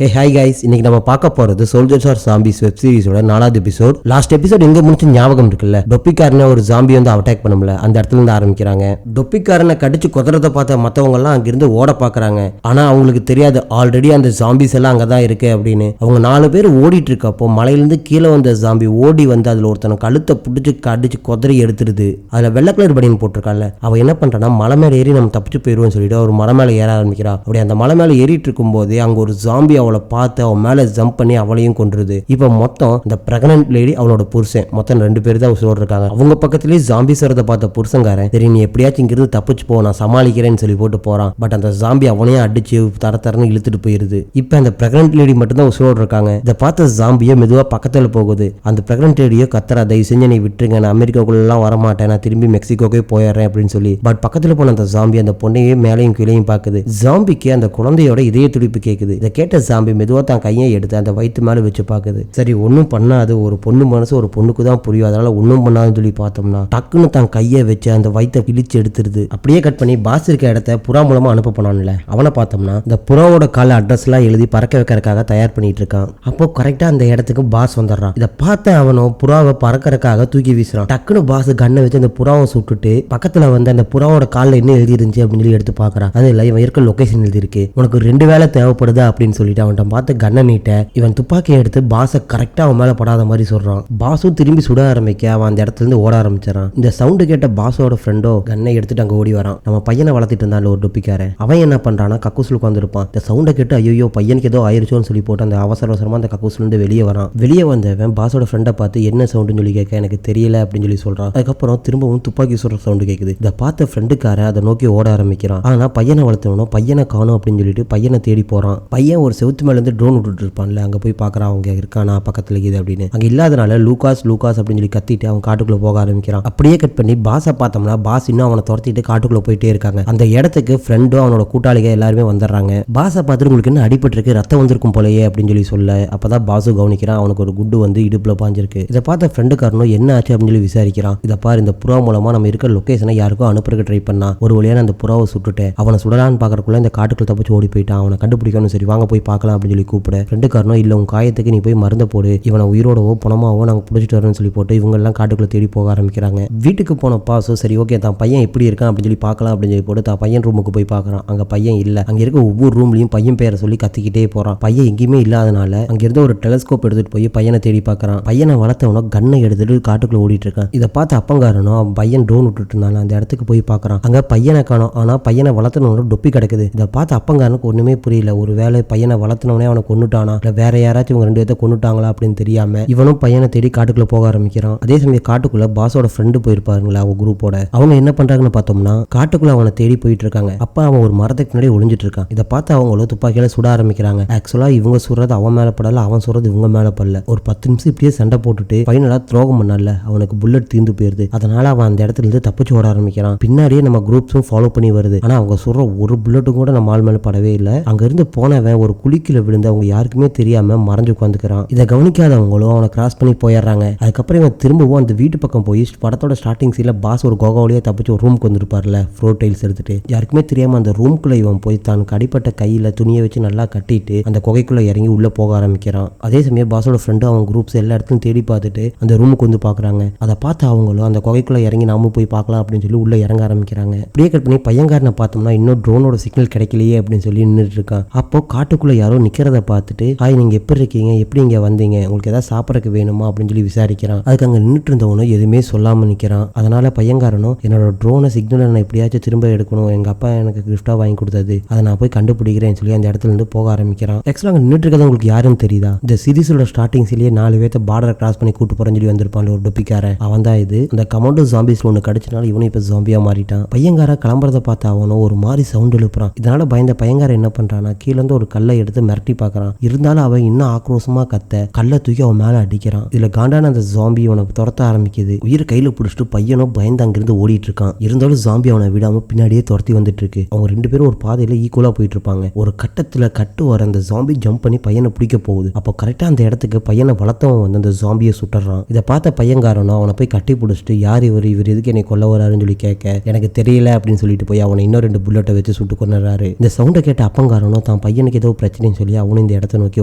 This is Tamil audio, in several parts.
Hey hi guys, இன்னைக்கு நம்ம பார்க்க போறது சோல்ஜர்ஸ் ஆர் ஜாம்பிஸ் வெப் சீரிஸோட 4வது எபிசோட். லாஸ்ட் எபிசோட் எங்க முடிஞ்ச ஞாபகம் இருக்குல்ல? டொப்பிக்காரனை ஒரு ஜாம்பி வந்து அட்டாக் பண்ணும்ல, அந்த இடத்துல இருந்து ஆரம்பிக்கிறாங்க. டொப்பிக்காரனை கடிச்சு குதறத பார்த்த மத்தவங்க எல்லாம் அங்கிருந்து ஓட பாக்குறாங்க. ஆனா அவங்களுக்கு தெரியாது ஆல்ரெடி அந்த ஜாம்பிஸ் எல்லாம் அங்கதான் இருக்கு அப்படின்னு. அவங்க 4 பேர் ஓடிட்டு இருக்கப்போ மலையிலிருந்து கீழே வந்த ஜாம்பி ஓடி வந்து அதுல ஒருத்தனை கழுத்தை பிடிச்சு கடிச்சு குதறி எடுத்துருது. அதுல வெள்ளை கலர் பனியன் போட்டிருக்கான்ல, அவன் என்ன பண்றான்னா மலை மேல ஏறி நம்ம தப்பிச்சு போயிருவோம்னு சொல்லிட்டு ஒரு மலை மேல ஏற ஆரம்பிக்கிறா. அப்படி அந்த மலை மேல ஏறிட்டு இருக்கும் போதே அங்க ஒரு ஜாம்பி அவளை பார்த்து அவன் மேல ஜம்ப் பண்ணி அவளையும் கொன்றுது. இப்ப மொத்தம் இந்த பிரெக்னன்ட் லேடி அவளோட புருஷன் மொத்தம் 2 பேர் தான் உசுரோடு இருக்காங்க. அவங்க பக்கத்திலேயே ஜாம்பிஸ் வரத பார்த்த புருஷங்காரன் சரி நீ எப்படியாச்சும் இங்கிருந்து தப்பிச்சு போ நான் சமாளிக்கிறேன்னு சொல்லி போட்டு போறான். பட் அந்த ஜாம்பி அவனையும் அடிச்சு தரன்னு இழுத்துட்டு போயிருது. இப்ப அந்த பிரெக்னன்ட் லேடி மட்டும் தான் உசுரோடு இருக்காங்க. இதை பார்த்த ஜாம்பியை மெதுவா பக்கத்துல போகுது. அந்த பிரெக்னன்ட் லேடியோ கத்தரா தயவு செஞ்சு நீ விட்டுருங்க, நான் அமெரிக்காக்குள்ள எல்லாம் வரமாட்டேன், நான் திரும்பி மெக்சிகோக்கே போயிடுறேன் அப்படின்னு சொல்லி. பட் பக்கத்துல போன அந்த ஜாம்பி அந்த பொண்ணையே மேலையும் கீழையும் பாக்குது. ஜாம்பிக்கு அந்த குழந்தையோட இதய துடிப்பு கேக்குது. இதை கேட்ட ஜாம்பி மெதுவா தான் கையை எடுத்து அந்த வயிற்று மேல வச்சு பாக்குது. சரி ஒன்னும் பண்ணாது, ஒரு பொண்ணு மனசு ஒரு பொண்ணுக்கு தான் புரியும், அதனால ஒன்னும் பண்ணாதுன்னு சொல்லி பார்த்தோம்னா டக்குன்னு தான் கையை வச்சு அந்த வயிற்றை கிழிச்சு எடுத்துருது. அப்படியே கட் பண்ணி பாஸ் இருக்க இடத்த புறா மூலமா அனுப்ப போனான்ல, அவனை பார்த்தோம்னா இந்த புறாவோட கால அட்ரஸ் எல்லாம் எழுதி பறக்க வைக்கிறதுக்காக தயார் பண்ணிட்டு இருக்கான். அப்போ கரெக்டா அந்த இடத்துக்கு பாஸ் வந்துடுறான். இதை பார்த்த அவனும் புறாவை பறக்கிறதுக்காக தூக்கி வீசுறான். டக்குன்னு பாஸ் கண்ணை வச்சு அந்த புறாவை சுட்டுட்டு பக்கத்துல வந்து அந்த புறாவோட காலில் என்ன எழுதி இருந்துச்சு அப்படின்னு சொல்லி எடுத்து பாக்குறான். அது இல்லை இவன் இருக்க லொகேஷன் எழுதி இருக்கு, உனக்கு 2 வேலை தேவைப்படுதா அப்படின்னு சொல்லிட்டு அவன்கிட்ட பார்த்து கண்ணை நீட்ட இவன் துப்பாக்கியை எடுத்து பாஸை கரெக்டா அவன் மேல படாத மாதிரி சொல்றான். பாஸும் திரும்பி சுட ஆரம்பிக்க அவன் அந்த இடத்துல இருந்து ஓட ஆரம்பிச்சான். இந்த சவுண்டு கேட்ட பாஸோட ஃப்ரெண்டோ கண்ணை எடுத்துட்டு அங்க ஓடி வரான். நம்ம பையனை வளர்த்திட்டு இருந்தான் ஒரு டொப்பிக்காரன். அவன் என்ன பண்றான்னா கக்கூசுல உட்காந்துருப்பான். இந்த சவுண்டை கேட்டு ஐயோ பையனுக்கு ஏதோ ஆயிருச்சோன்னு சொல்லி போட்டு அந்த அவசரமா அந்த கக்கூசுல இருந்து வெளியே வரான். வெளியே வந்தவன் பாஸோட ஃப்ரெண்டை பார்த்து என்ன சவுண்டுன்னு சொல்லி கேட்க எனக்கு தெரியல அப்படின்னு சொல்லி சொல்றான். அதுக்கப்புறம் திரும்பவும் துப்பாக்கி சுடுற சவுண்டு கேட்குது. இதை பார்த்த ஃப்ரெண்டுக்காரன் அதை நோக்கி ஓட ஆரம்பிக்கிறான். ஆனா பையனை வளர்த்தவனும் பையனை காணும் அப்படின்னு சொல்லிட்டு பையனை தேடி போறான். பையன் ஒரு செவுத்து மேல இருந்து ட்ரோன் விட்டுட்டு இருப்பான்ல, அங்க போய் பாக்குறான் அவங்க இருக்கானா பக்கத்துல இது அப்படின்னு. அங்க இல்லாதனால லூகாஸ் லூகாஸ் அப்படின்னு சொல்லி கத்திட்டு அவன் காட்டுக்குள்ள போக ஆரம்பிக்கிறான். அப்படியே கட் பண்ணி பாஸை பார்த்தோம்னா பாஸ் இன்னும் அவனை துரத்திட்டு காட்டுக்குள்ள போயிட்டே இருக்காங்க. அந்த இடத்துக்கு ஃப்ரெண்டும் அவனோட கூட்டாளிகள் எல்லாருமே வந்துடுறாங்க. பாஸை பார்த்துட்டு உங்களுக்கு என்ன அடிபட்டு இருக்கு, ரத்தம் வந்திருக்கும் போலயே அப்படின்னு சொல்லி சொல்ல அப்பதான் பாசு கவனிக்கிறான் அவனுக்கு ஒரு குண்டு வந்து இடுப்புல பாஞ்சிருக்கு. இதை பார்த்த ஃப்ரெண்டுக்காரனும் என்ன ஆச்சு அப்படின்னு சொல்லி விசாரிக்கிறான். இதை பாரு இந்த புறா மூலமா நம்ம இருக்கிற லொகேஷனை யாருக்கும் அனுப்புறதுக்கு ட்ரை பண்ணா ஒரு வழியான அந்த புறாவை சுட்டுட்டேன். அவனை சுடலான்னு பாக்குறதுக்குள்ள இந்த காட்டுக்குள்ள தப்பிச்சு ஓடி போயிட்டான். அவனை கண்டுபிடிக்கணும், சரி வாங்க போய் பார்க்கலாம் அப்படின்னு சொல்லி கூப்பிட ஃப்ரெண்டுக்காரனும் இல்ல உன் காயத்துக்கு நீ போய் மருந்த போடு, இவனை உயிரோடவோ பணமாவோ நாங்கள் பிடிச்சிட்டு வரேன்னு சொல்லி போட்டு இவங்க எல்லாம் காட்டுக்குள்ள தேடி போக ஆரம்பிக்கிறாங்க. வீட்டுக்கு போன பாசோ சரி ஓகே தான் பையன் எப்படி இருக்கான் அப்படின்னு சொல்லி பார்க்கலாம் அப்படின்னு சொல்லி போட்டு தான் பையன் ரூமுக்கு போய் பார்க்கறான். அங்க பையன் இல்ல. அங்க இருக்க ஒவ்வொரு ரூம்லயும் பையன் பேரை சொல்லி கத்திக்கிட்டே போறான். பையன் எங்கேயுமே இல்லாதனால அங்க இருந்த ஒரு டெலஸ்கோப் எடுத்துட்டு போய் பையனை தேடி பார்க்கறான். பையனை வளர்த்தவனோ கண்ணை எடுத்துட்டு காட்டுக்குள்ள ஓடிட்டு இருக்கான். இதை பார்த்து அப்பங்காரனும் பையன் ட்ரோன் விட்டுட்டு இருந்தாலும் அந்த இடத்துக்கு போய் பார்க்கறான். அங்க பையனை காணோம், ஆனா பையனை வளர்த்தனோட டொப்பி கிடக்குது. இதை பார்த்து அப்பங்காரனுக்கு ஒண்ணுமே புரியல. ஒரு வேலை பையனை வளர்த்தனவனே அவனை கொண்டுட்டானா இல்ல வேற யாராச்சும் இவங்க 2 பேர்த்த கொண்டுட்டாங்களா அப்படின்னு தெரியாம இவனும் பையனை தேடி காட்டுக்குள்ள போக ஆரம்பிக்கிறான். அதே சமயம் காட்டுக்குள்ள பாஸோட ஃப்ரெண்டு போயிருப்பாருங்களா அவங்க குரூப்போட, அவங்க என்ன பண்றாங்கன்னு பார்த்தோம்னா காட்டுக்குள்ள அவனை தேடி போயிட்டு இருக்காங்க. அப்ப அவன் ஒரு மரத்துக்கு முன்னாடி ஒளிஞ்சிட்டு இருக்கான். இதை பார்த்து அவங்களும் துப்பாக்கியில சுட ஆரம்பிக்கிறாங்க. ஆக்சுவலா இவங்க சுடுறது அவன் மேல படல, அவன் சுடுறது இவங்க மேல படல. ஒரு 10 நிமிஷம் இப்படியே சண்டை போட்டுட்டு ஃபைனலா துரோகம் பண்ணல அவனுக்கு புல்லட் தீர்ந்து போயிருது. அதனால அவன் அந்த இடத்துல இருந்து தப்பிச்சு ஓட ஆரம்பிக்கிறான். பின்னாடியே நம்ம குரூப்ஸும் ஃபாலோ பண்ணி வருது. ஆனா அவங்க சுடுற ஒரு புல்லட்டும் கூட நம்ம ஆள் மேல படவே இல்லை. அங்க இருந்து போனவன் ஒரு குழிக்குள்ள விழுந்து அவங்க யாருக்குமே தெரியாம மறைஞ்சு உட்காந்துக்கிறான். இதை கவனிக்காதவங்களும் அவனை கிராஸ் பண்ணி போயிடுறாங்க. அதுக்கப்புறம் இவன் திரும்பவும் அந்த வீட்டு பக்கம் போய் படத்தோட ஸ்டார்டிங் சீன்ல பாஸ் ஒரு கோகாவளியா தப்பிச்சு ஒரு ரூமுக்கு வந்திருப்பார்ல ஃப்ரோ டைல்ஸ் எடுத்துட்டு, யாருக்குமே தெரியாம அந்த ரூம்குள்ள இவன் போய் தான் அடிப்பட்ட கையில துணியை வச்சு நல்லா கட்டிட்டு அந்த குகைக்குள்ள இறங்கி உள்ள போக ஆரம்பிக்கிறான். அதே சமயம் பாஸோட ஃப்ரெண்டு அவன் குரூப்ஸ் எல்லா இடத்துலையும் தேடி பார்த்துட்டு அந்த ரூமுக்கு வந்து பாக்குறாங்க. அதை பார்த்து அவங்களும் அந்த குகைக்குள்ள இறங்கி நாம போய் பார்க்கலாம் அப்படின்னு சொல்லி உள்ள இறங்க ஆரம்பிக்கிறாங்க. அப்படியே கட் பண்ணி பையன்காரனை பார்த்தோம்னா இன்னும் ட்ரோனோட சிக்னல் கிடைக்கலையே அப்படின்னு சொல்லி நின்றுட்டு இருக்கான். அப்போ காட்டுக்குள்ள யாரோ நிக்கிறத பார்த்துட்டு ஹாய் நீங்க எப்படி இருக்கீங்க, எப்படி இங்க வந்தீங்க, உங்களுக்கு ஏதாவது சாப்பிடறதுக்கு வேணுமா அப்படின்னு சொல்லி விசாரிக்கிறான். அதுக்கு அங்க நின்றுட்டு இருந்தவனும் எதுவுமே சொல்லாம நிக்கிறான். அதனால பையன்காரனும் என்னோட ட்ரோனை சிக்னலை நான் எப்படியாச்சும் திரும்ப எடுக்கணும், எங்க அப்பா எனக்கு கிஃப்டா வாங்கி கொடுத்தது, அதை நான் போய் கண்டுபிடிக்கிறேன்னு சொல்லி அந்த இடத்துல இருந்து போக ஆரம்பிக்கிறான். ஆக்சுவலா அங்க நின்றுட்டு இருக்கிறது உங்களுக்கு யாருன்னு தெரியுதா? இந்த சீரிஸோட ஸ்டார்டிங் சீரியே 4 பேர்த்த பார்டரை கிராஸ் பண்ணி கூட்டு போறேன்னு சொல்லி வந்திருப்பான் ஒரு டொப்பிக்காரன். அவன் தான் இது. அந்த கமாண்டோ ஜாம்பிஸ்ல ஒன்று கடிச்சனால இவனும் இப்ப ஜாம்பியா மாறிட்டான். பையன்கார கிளம்புறத பார்த்து அவனும் ஒரு மாதிரி சவுண்ட் எழுப்புறான். இதனால பயந்த பையன்கார என்ன பண்றான்னா கீழே இருந்து ஒரு கல்லை எடுத்து மிரட்டி பார்க்கறான். இருந்தாலும் அவன் இன்னும் ஆக்ரோஷமா கத்த கல்லை தூக்கி அவன் மேல அடிக்கிறான். இதுல காண்டான அந்த ஜாம்பி அவனை துரத்த ஆரம்பிக்குது. உயிர் கையில பிடிச்சிட்டு பையனும் பயந்து அங்கிருந்து ஓடிட்டு இருக்கான். இருந்தாலும் ஜாம்பி அவனை விடாம பின்னாடியே துரத்தி வந்துட்டு இருக்கு. அவங்க 2 பேரும் ஒரு பாதையில ஈக்குவலா போயிட்டு இருப்பாங்க. ஒரு கட்டத்துல கட்டு வர அந்த ஜாம்பி ஜம்ப் பண்ணி பையனை பிடிக்க போகுது. அப்போ கரெக்டா அந்த இடத்துக்கு பையனை வளர்த்தவன் வந்து அந்த ஜாம்பியை சுட்டுறான். இதை பார்த்த பையன்காரனும் அவனை போய் கட்டி பிடிச்சிட்டு யார் இவர் எதுக்கு என்னை கொல்ல வராருன்னு சொல்லி கேட்க எனக்கு தெரியல அப்படின்னு சொல்லிட்டு போய் அவனை இன்னும் 2 புல்லட்டை வச்சு சுட்டு கொண்டுறாரு. இந்த சவுண்டை கேட்ட அப்பங்காரனும் தான் பையனுக்கு ஏதோ பிரச்சனை அப்படின்னு சொல்லி அவனும் இந்த இடத்த நோக்கி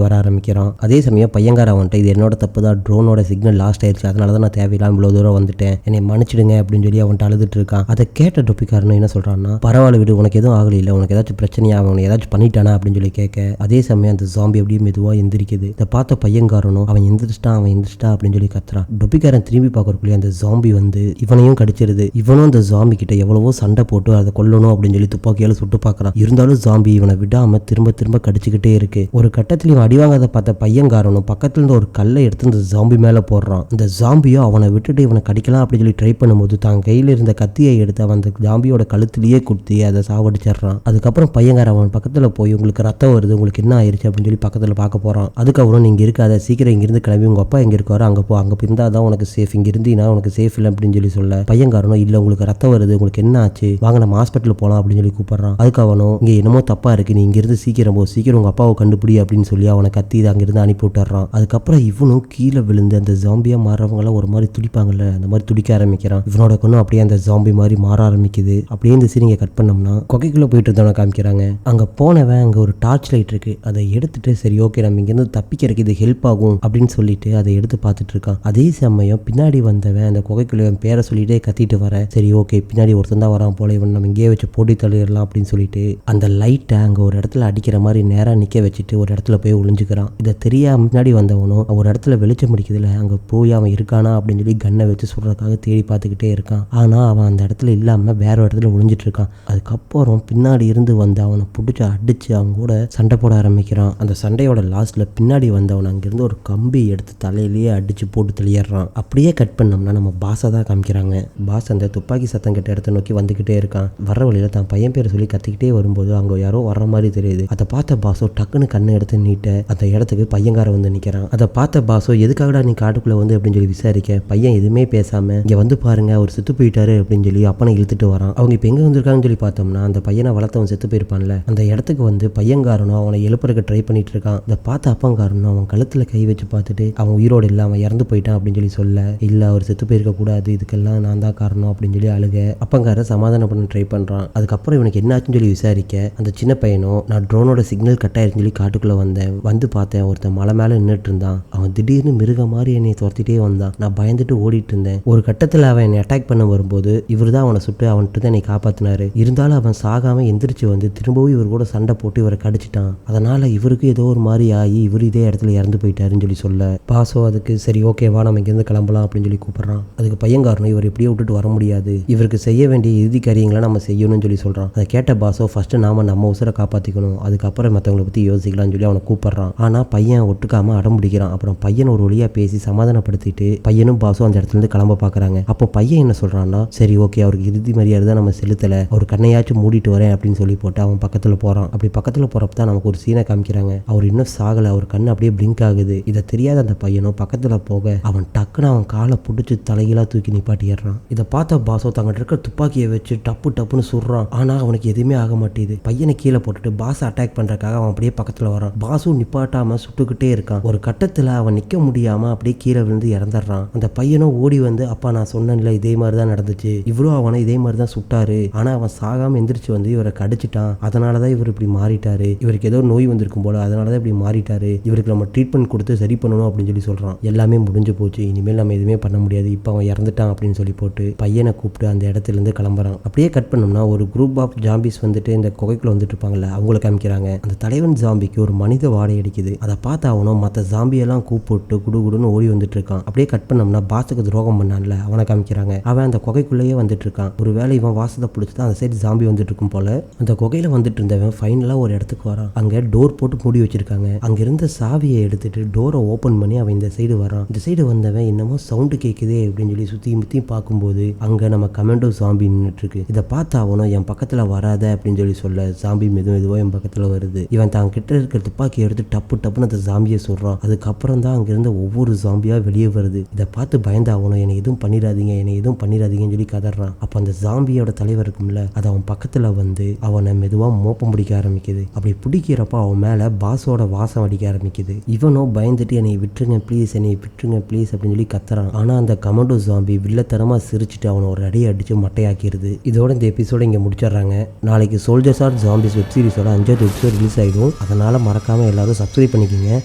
வர ஆரம்பிக்கிறான். அதே சமயம் பையங்கார அவன்கிட்ட இது என்னோட தப்பு தான், ட்ரோனோட சிக்னல் லாஸ்ட் ஆயிடுச்சு, அதனால தான் நான் தேவையில்லாம இவ்வளோ தூரம் வந்துட்டேன், என்னை மன்னிச்சிடுங்க அப்படின்னு சொல்லி அவன்கிட்ட அழுதுட்டு இருக்கான். அதை கேட்ட டொப்பிக்காரன் என்ன சொல்றான்னா, பரவாயில்ல விடு, உனக்கு எதுவும் ஆகல, இல்லை உனக்கு ஏதாச்சும் பிரச்சனையா, அவனை ஏதாச்சும் பண்ணிட்டானா அப்படின்னு சொல்லி கேட்க, அதே சமயம் அந்த ஜாம்பி அப்படியே மெதுவாக எந்திரிக்குது. இதை பார்த்த பையங்காரனும் அவன் எந்திரிச்சிட்டா அப்படின்னு சொல்லி கத்துறான். டொப்பிக்காரன் திரும்பி பார்க்கறக்குள்ளே அந்த ஜாம்பி வந்து இவனையும் கடிச்சிருது. இவனும் அந்த ஜாம்பி கிட்ட எவ்வளவோ சண்டை போட்டு அதை கொல்லணும் அப்படின்னு சொல்லி துப்பாக்கியால சுட்டு பார்க்கறான். இருந்தாலும் ஜாம்பி இவனை விடாம திரும்ப திரும்ப கடிச்சுக்கிட்டே இருக்கு. ஒரு கட்டத்தில் இவன் அடிவாங்காத பார்த்த பையங்காரனும் பக்கத்துல இருந்து ஒரு கல்லை எடுத்து அந்த ஜாம்பி மேல போடுறான். அந்த ஜாம்பியோ அவனை விட்டுட்டு இவனை கடிக்கலாம் அப்படின்னு சொல்லி ட்ரை பண்ணும்போது தான் கையில இருந்த கத்தியை எடுத்து அவன் அந்த ஜாம்பியோட கழுத்திலேயே குத்தி அதை சாவடிச்சிடறான். அதுக்கப்புறம் பையங்கார அவன் பக்கத்துல போய் உங்களுக்கு ரத்தம் வருது, உங்களுக்கு என்ன ஆயிருச்சு அப்படின்னு சொல்லி பக்கத்துல பார்க்க போறான். அதுக்கப்புறம் நீங்க இருக்காத, சீக்கிரம் இங்கிருந்து கிளம்பி உங்க அப்பா எங்க இருக்காரோ அங்க போ, அங்க இருந்தாதான் உனக்கு சேஃப், இங்க இருந்தீங்கன்னா உனக்கு சேஃப் இல்லை அப்படின்னு சொல்லி சொல்ல, பையங்காரனும் இல்ல உங்களுக்கு ரத்தம் வருது, உங்களுக்கு என்ன ஆச்சு, வாங்க நம்ம ஹாஸ்பிட்டல் போலாம் அப்படின்னு சொல்லி கூப்பிடுறான். அதுக்கு அவனும் இங்க என்னமோ தப்பா இருக்கு, நீ இங்கிருந்து சீக்கிரம் போ, சீக்கிரம் உங்க அப்பாவை கண்டுபிடி அப்படின்னு சொல்லி அவனை கத்தி அங்கிருந்து அனுப்பி விட்டுறான். அதுக்கப்புறம் இவனும் கீழே விழுந்து அந்த ஜாம்பியா மாறவங்களாம் ஒரு மாதிரி துடிப்பாங்கல்ல, அந்த மாதிரி துடிக்க ஆரம்பிக்கிறான். இவனோட கண்ணும் அப்படியே அந்த ஜாம்பி மாதிரி மாற ஆரம்பிக்குது. அப்படியே இந்த சீனிங்க கட் பண்ணோம்னா கொகைக்குள்ள போயிட்டு இருந்தவனை காமிக்கிறாங்க. அங்க போனவன் அங்க ஒரு டார்ச் லைட் இருக்கு, அதை எடுத்துட்டு சரி ஓகே நம்ம இங்கிருந்து தப்பிக்கிறதுக்கு இது ஹெல்ப் ஆகும் அப்படின்னு சொல்லிட்டு அதை எடுத்து பார்த்துட்டு இருக்கான். அதே சமயம் பின்னாடி வந்தவன் அந்த கொகைக்குள்ள பேரை சொல்லிட்டே கத்திட்டு வர, சரி ஓகே பின்னாடி ஒருத்தன் தான் வரான் போல, இவன் நம்ம இங்கேயே வச்சு போட்டி தள்ளிடலாம் அப்படின்னு சொல்லிட்டு அந்த லைட்டை அங்க ஒரு இடத்துல அடிக்கிற மாதிரி நேரா நிக்க வச்சுட்டு ஒரு இடத்துல போய் ஒளிஞ்சுக்கிறான். இதை தெரியாம முன்னாடி வந்தவனும் ஒரு இடத்துல வெளிச்சம் முடிக்குதுல, அங்க போய் அவன் இருக்கானா அப்படின்னு சொல்லி கண்ணை வச்சு சொல்றதுக்காக தேடி பார்த்துக்கிட்டே இருக்கான். ஆனா அவன் அந்த இடத்துல இல்லாம வேற இடத்துல ஒளிஞ்சிட்டு இருக்கான். அதுக்கப்புறம் பின்னாடி இருந்து வந்து அவனை பிடிச்சி அடிச்சு அவங்க கூட சண்டை போட ஆரம்பிக்கிறான். அந்த சண்டையோட லாஸ்ட்ல பின்னாடி வந்தவன் அங்கிருந்து ஒரு கம்பி எடுத்து தலையிலேயே அடிச்சு போட்டு தெளியறான். அப்படியே கட் பண்ணோம்னா நம்ம பாஸை தான் காமிக்கிறாங்க. பாஸ் அந்த துப்பாக்கி சத்தம் கெட்ட இடத்த நோக்கி வந்துகிட்டே இருக்கான். வர வழியில தான் பையன் பேரை சொல்லி கத்திக்கிட்டே வரும்போது அங்க யாரோ வர்ற மாதிரி தெரியுது. அதை பார்த்த பாஸோ டக்குன்னு கண்ணை எடுத்து நீட்ட அந்த இடத்துக்கு பையங்கார வந்து நிக்கிறான். அதை பார்த்த பாஸோ எதுக்காகடா நீ காட்டுக்குள்ள வந்து அப்படின்னு சொல்லி விசாரிக்க, பையன் எதுவுமே பேசாம இங்க வந்து பாருங்க அவர் செத்து போயிட்டாரு அப்படின்னு சொல்லி அப்பனை இழுத்துட்டு வரான். அவங்க இப்ப எங்க வந்திருக்காங்கன்னு சொல்லி பார்த்தோம்னா அந்த பையனை வளர்த்தவன் செத்து போயிருப்பான்ல, அந்த இடத்துக்கு வந்து பையங்காரனும் அவனை எழுப்புறதுக்கு ட்ரை பண்ணிட்டு இருக்கான். இதை பார்த்த அப்பங்காரனும் அவன் கழுத்துல கை வச்சு பார்த்துட்டு அவன் உயிரோடு இல்ல அவன் இறந்து போயிட்டான் அப்படின்னு சொல்லி சொல்ல, இல்ல அவர் செத்து போயிருக்க கூடாது, இதுக்கெல்லாம் நான் தான் காரணம் அப்படின்னு சொல்லி அழுக அப்பங்கார சமாதானம் பண்ண ட்ரை பண்றான். அதுக்கப்புறம் இவனுக்கு என்னாச்சுன்னு சொல்லி விசாரிக்க அந்த சின்ன பையனும் நான் ட்ரோனோட சிக்னல் கட் ஆயிருச்சுன்னு சொல்லி காட்டுக்குள்ள வந்தேன், வந்து பார்த்தேன் ஒருத்தன் மலை மேல நின்றுட்டு இருந்தான், அவன் திடீர்னு மிருக மாதிரி என்னை துரத்திட்டே வந்தான், நான் பயந்துட்டு ஓடிட்டு இருந்தேன். ஒரு கட்டத்தில் அவன் என்னை அட்டாக் பண்ண வரும்போது இவர் தான் அவனை சுட்டு அவன்கிட்ட தான் என்னை காப்பாத்தினாரு. இருந்தாலும் அவன் சாகாம எந்திரிச்சு வந்து திரும்பவும் இவர் கூட சண்டை போட்டு இவரை கடிச்சிட்டான். அதனால இவருக்கு ஏதோ ஒரு மாதிரி ஆகி இவர் இதே இடத்துல இறந்து போயிட்டாருன்னு சொல்லி சொல்ல, பாசோ அதுக்கு சரி ஓகேவா நம்ம இங்கிருந்து கிளம்பலாம் அப்படின்னு சொல்லி கூப்பிடுறான். அதுக்கு பையங்காரனும் இவர் எப்படியே விட்டுட்டு வர முடியாது, இவருக்கு செய்ய வேண்டிய இறுதி காரியங்களை நம்ம செய்யணும்னு சொல்லி சொல்றான். அதை கேட்ட பாசோ ஃபர்ஸ்ட் நாம நம்ம உசுரை காப்பாத்திக்கணும், அதுக்கப்புறம் மற்றவங்களை பத்தி யோசிக்கலாம்னு சொல்லி அவனை கூப்பிடுறான். ஆனா பையன் ஒட்டுக்காம அடம் பிடிக்கிறான். அப்புறம் பையன் ஒரு வழியா பேசி சமாதானப்படுத்திட்டு பையனும் பாசோ அந்த இடத்துல இருந்து கிளம்ப பாக்குறாங்க. அப்போ பையன் என்ன சொல்றான்னா, சரி ஓகே அவருக்கு இறுதி மரியாதை தான் நம்ம செலுத்தல, அவர் கண்ணையாச்சும் மூடிட்டு வரேன் அப்படின்னு சொல்லி போட்டு அவன் பக்கத்துல போறான். அப்படி பக்கத்துல போறப்ப தான் நமக்கு ஒரு சீனை காமிக்கிறாங்க. அவர் இன்னும் சாகல, அவர் கண்ணு அப்படியே பிளிங்க் ஆகுது. இதை தெரியாத அந்த பையனும் பக்கத்துல போக அவன் டக்குன்னு அவன் காலை பிடிச்சி தலைகீழா தூக்கி நிப்பாட்டிடுறான். இதை பார்த்த பாசோ தங்கிட்ட இருக்க துப்பாக்கியை வச்சு டப்பு டப்புன்னு சுடுறான். ஆனா அவனுக்கு எதுவுமே ஆக மாட்டேது. பையனை கீழே போட்டுட்டு பாஸ் அட்டாக் பண்றதுக்காக அவன் அப்படியே பக்கத்துல வரான். பாசும் நிப்பாட்டாம சுட்டுக்கிட்டே இருக்கான். ஒரு கட்டத்துல அவன் நிக்க முடியாம அப்படியே கீழே விழுந்து இறந்துடுறான். அந்த பையனும் ஓடி வந்து அப்பா நான் சொன்னேன்ல இதே மாதிரி தான் நடந்துச்சு, இவரும் அவனை இதே மாதிரி தான் சுட்டாரு, ஆனா அவன் சாகாம எந்திரிச்சு வந்து இவரை கடிச்சிட்டான், அதனாலதான் இவர் இப்படி மாறிட்டாரு, இவருக்கு ஏதோ நோய் வந்திருக்கும் போல அதனாலதான் இப்படி மாறிட்டாரு, இவருக்கு நம்ம ட்ரீட்மெண்ட் கொடுத்து சரி பண்ணணும் அப்படின்னு சொல்லி சொல்றான். எல்லாமே முடிஞ்சு போச்சு, இனிமேல் நம்ம எதுவுமே பண்ண முடியாது, இப்போ அவன் இறந்துட்டான் அப்படின்னு சொல்லி போட்டு பையனை கூப்பிட்டு அந்த இடத்துல இருந்து கிளம்புறான். அப்படியே கட் பண்ணோம்னா ஒரு குரூப் ஆஃப் ஜாம்பிஸ் வந்துட்டு இந்த குகைக்குள்ள வந்துட்டு இருப்பாங்கல்ல அவங்கள காமிக்கிறாங்க. அந்த தலைவன் ஜாம்பிக்கு ஒரு மனித வாடை அடிக்குது. அதை பார்த்து அவனும் மற்ற ஜாம்பியெல்லாம் கூப்பிட்டு குடுகுடுன்னு ஓடி வந்துட்டு இருக்கான். அப்படியே கட் பண்ணோம்னா பாஸுக்கு துரோகம் பண்ணான்ல அவனை காமிக்கிறாங்க. அவன் அந்த குகைக்குள்ளேயே வந்துட்டு இருக்கான். ஒருவேளை இவன் வாசத்தை பிடிச்சிட்டு அந்த சைடு ஜாம்பி வந்துட்டு இருக்கும் போல. அந்த குகையில வந்துட்டு இருந்தவன் ஃபைனலா ஒரு இடத்துக்கு வரான். அங்க டோர் போட்டு மூடி வச்சிருக்காங்க. அங்க இருந்த சாவியை எடுத்துட்டு டோரை ஓபன் பண்ணி அவன் இந்த சைடு வரான். இந்த சைடு வந்தவன் என்னமோ சவுண்டு கேட்குதே அப்படின்னு சொல்லி சுத்தி முத்தி பார்க்கும்போது அங்க நம்ம கமெண்டோ ஜாம்பி நின்றுட்டு இருக்கு. இதை பார்த்து அவனும் என் பக்கத்துல வராத அப்படின்னு சொல்லி சொல்ல ஜாம்பி மெதுவா என் பக்கத்துல வருது. இவன் தான் கிட்ட இருக்கிற துப்பாக்கி எடுத்து டப்பு டப்புன்னு அந்த ஜாம்பியை சொல்றான். அதுக்கப்புறம் தான் அங்க இருந்த ஒவ்வொரு ஜாம்பியா வெளியே வருது. இதை பார்த்து பயந்து அவனும் என்னை எதுவும் பண்ணிடாதீங்கன்னு சொல்லி கதறான். அப்ப அந்த ஜாம்பியோட தலைவர் இருக்கும்ல அது அவன் பக்கத்துல வந்து அவனை மெதுவா மோப்பம் பிடிக்க ஆரம்பிக்குது. அப்படி பிடிக்கிறப்ப அவன் மேல பாஸோட வாசம் அடிக்க ஆரம்பிக்குது. இவனும் பயந்துட்டு என்னை விட்டுருங்க ப்ளீஸ் அப்படின்னு சொல்லி கத்துறான். ஆனா அந்த கமெண்டோ ஜாம்பி வில்லத்தனமா சிரிச்சுட்டு அவனை ஒரு அடியை அடிச்சு மட்டையாக்கிடுது. இதோட இந்த எபிசோட இங்க முடிச்சிடுறாங்க. நாளைக்கு சோல்ஜர்ஸ் ஆர் ஜாம்பிஸ் வெப் சீரிஸோட 5வது எபிசோட் ரிலீஸ் ஆயிடும். அதனால மறக்காம எல்லாரும் சப்ஸ்கிரைப் பண்ணிக்கோங்க.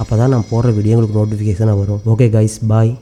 அப்பதான் நான் போடுற வீடியோ உங்களுக்கு நோட்டிஃபிகேஷனாக வரும். ஓகே கைஸ், பாய்.